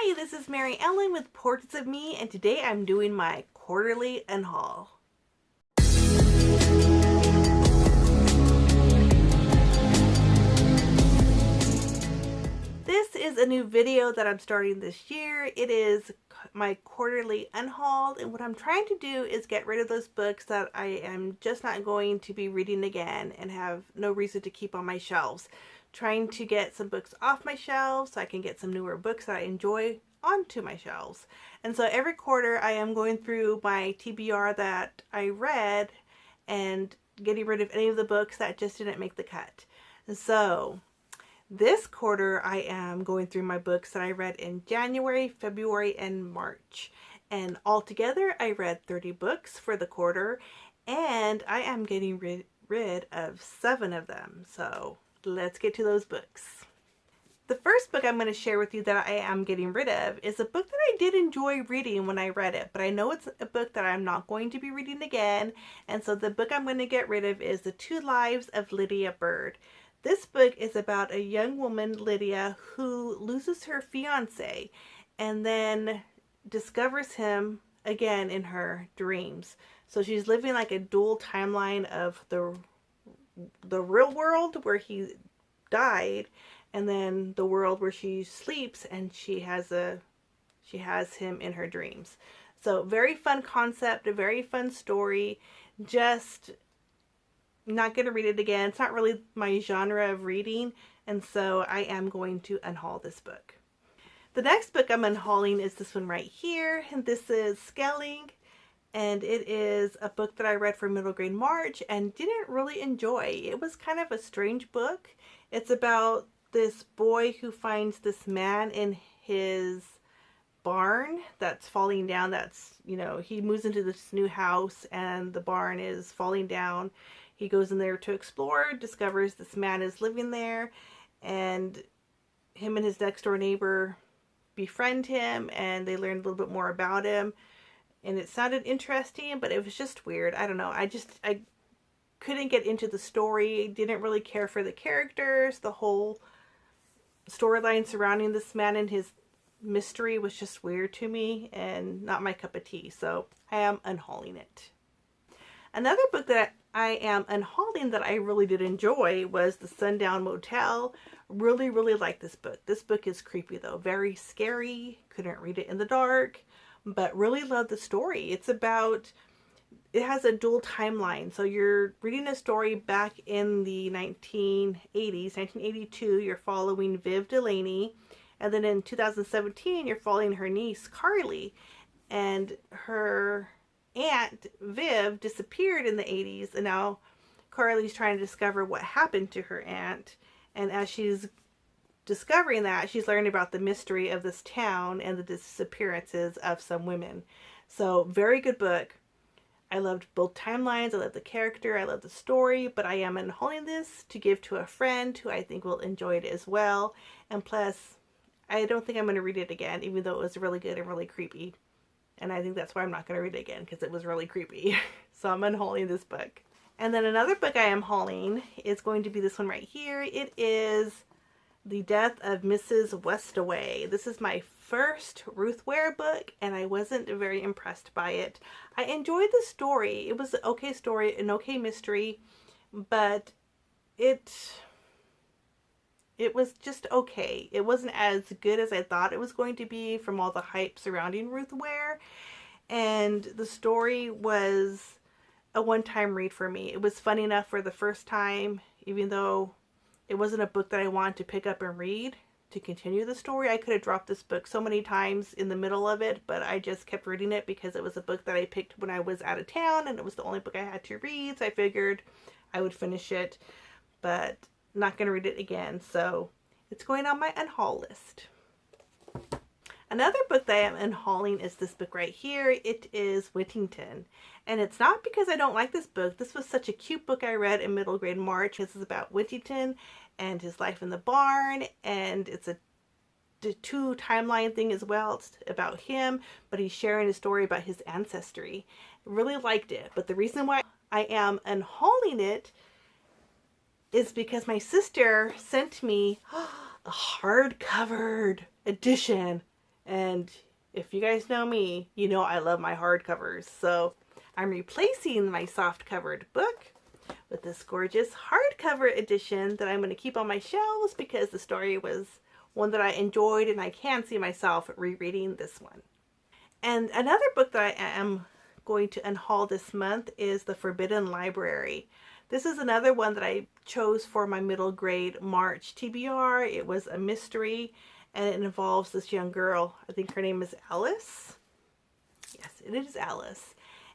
Hi, this is Mary Ellen with Portraits of Me, and today I'm doing my quarterly unhaul. This is a new video that I'm starting this year. It is my quarterly unhaul, and what I'm trying to do is get rid of those books that I am just not going to be reading again and have no reason to keep on my shelves. Trying to get some books off my shelves so I can get some newer books that I enjoy onto my shelves. And so every quarter I am going through my TBR that I read and getting rid of any of the books that just didn't make the cut. And so this quarter I am going through my books that I read in January, February, and March. And altogether I read 30 books for the quarter, and I am getting rid of 7 of them. So let's get to those books. The first book I'm going to share with you that I am getting rid of is a book that I did enjoy reading when I read it, but I know it's a book that I'm not going to be reading again, and so the book I'm going to get rid of is The 2 Lives of Lydia Bird. This book is about a young woman, Lydia, who loses her fiancé and then discovers him again in her dreams. So she's living like a dual timeline of the real world where he died, and then the world where she sleeps and she has him in her dreams. So very fun concept, a very fun story. Just not going to read it again. It's not really my genre of reading, and so I am going to unhaul this book. The next book I'm unhauling is this one right here, and this is Skelling. And it is a book that I read for middle grade March and didn't really enjoy. It was kind of a strange book. It's about this boy who finds this man in his barn that's falling down. He moves into this new house and the barn is falling down. He goes in there to explore, discovers this man is living there, and him and his next door neighbor befriend him, and they learn a little bit more about him. And it sounded interesting, but it was just weird. I don't know. I couldn't get into the story. Didn't really care for the characters. The whole storyline surrounding this man and his mystery was just weird to me and not my cup of tea. So I am unhauling it. Another book that I am unhauling that I really did enjoy was The Sundown Motel. Really, really like this book. This book is creepy though. Very scary. Couldn't read it in the dark, but really love the story. It has a dual timeline. So you're reading a story back in the 1980s, 1982, you're following Viv Delaney. And then in 2017, you're following her niece, Carly. And her aunt, Viv, disappeared in the 80s. And now Carly's trying to discover what happened to her aunt. And as she's discovering that, she's learning about the mystery of this town and the disappearances of some women. So very good book. I loved both timelines. I love the character. I love the story, but I am unhauling this to give to a friend who I think will enjoy it as well. And plus, I don't think I'm going to read it again, even though it was really good and really creepy. And I think that's why I'm not going to read it again, because it was really creepy. So I'm unhauling this book. And then another book I am hauling is going to be this one right here. It is The Death of Mrs. Westaway. This is my first Ruth Ware book, and I wasn't very impressed by it. I enjoyed the story. It was an okay story, an okay mystery, but it was just okay. It wasn't as good as I thought it was going to be from all the hype surrounding Ruth Ware, and the story was a one-time read for me. It was fun enough for the first time, even though it wasn't a book that I wanted to pick up and read to continue the story. I could have dropped this book so many times in the middle of it, but I just kept reading it because it was a book that I picked when I was out of town and it was the only book I had to read, so I figured I would finish it, but not going to read it again, so it's going on my unhaul list. Another book that I am unhauling is this book right here. It is Whittington. And it's not because I don't like this book. This was such a cute book I read in middle grade March. This is about Whittington and his life in the barn. And it's a 2 timeline thing as well. It's about him, but he's sharing a story about his ancestry. Really liked it. But the reason why I am unhauling it is because my sister sent me a hardcover edition. And if you guys know me, you know I love my hardcovers. So I'm replacing my soft covered book with this gorgeous hardcover edition that I'm going to keep on my shelves because the story was one that I enjoyed and I can see myself rereading this one. And another book that I am going to unhaul this month is The Forbidden Library. This is another one that I chose for my middle grade March TBR. It was a mystery and it involves this young girl. I think her name is Alice. Yes, it is Alice.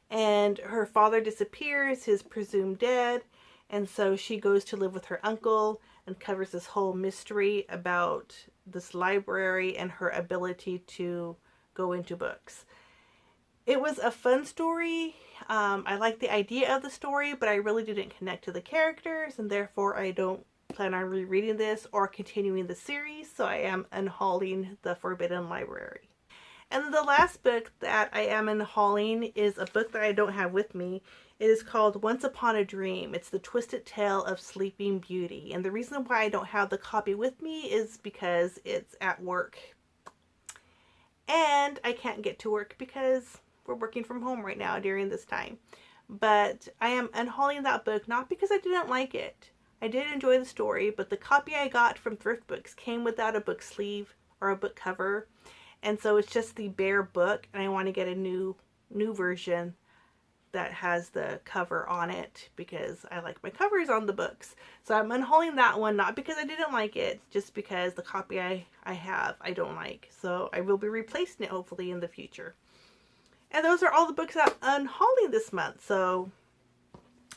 And her father disappears, he's presumed dead, and so she goes to live with her uncle and covers this whole mystery about this library and her ability to go into books. It was a fun story. I liked the idea of the story, but I really didn't connect to the characters, and therefore I don't plan on rereading this or continuing the series, so I am unhauling The Forbidden Library. And the last book that I am unhauling is a book that I don't have with me. It is called Once Upon a Dream. It's the twisted tale of Sleeping Beauty. And the reason why I don't have the copy with me is because it's at work. And I can't get to work because we're working from home right now during this time. But I am unhauling that book not because I didn't like it. I did enjoy the story, but the copy I got from Thrift Books came without a book sleeve or a book cover. And so it's just the bare book, and I want to get a new version that has the cover on it because I like my covers on the books. So I'm unhauling that one, not because I didn't like it, just because the copy I have I don't like. So I will be replacing it hopefully in the future. And those are all the books that I'm unhauling this month. So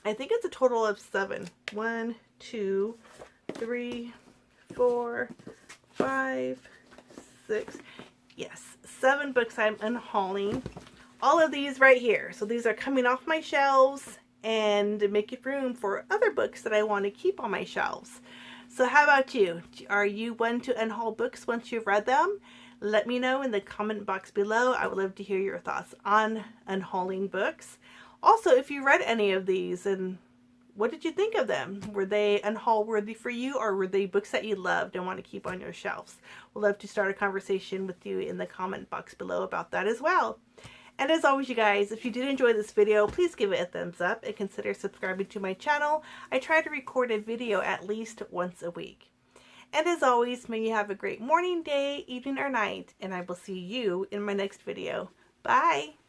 I think it's a total of 7. 1, 2, 3, 4, 5, 6. Yes, 7 books I'm unhauling. All of these right here. So these are coming off my shelves and making room for other books that I want to keep on my shelves. So how about you? Are you one to unhaul books once you've read them? Let me know in the comment box below. I would love to hear your thoughts on unhauling books. Also, if you read any of these, and what did you think of them? Were they unhaul worthy for you, or were they books that you loved and want to keep on your shelves? We'd love to start a conversation with you in the comment box below about that as well. And as always, you guys, if you did enjoy this video, please give it a thumbs up and consider subscribing to my channel. I try to record a video at least once a week. And as always, may you have a great morning, day, evening, or night, and I will see you in my next video. Bye!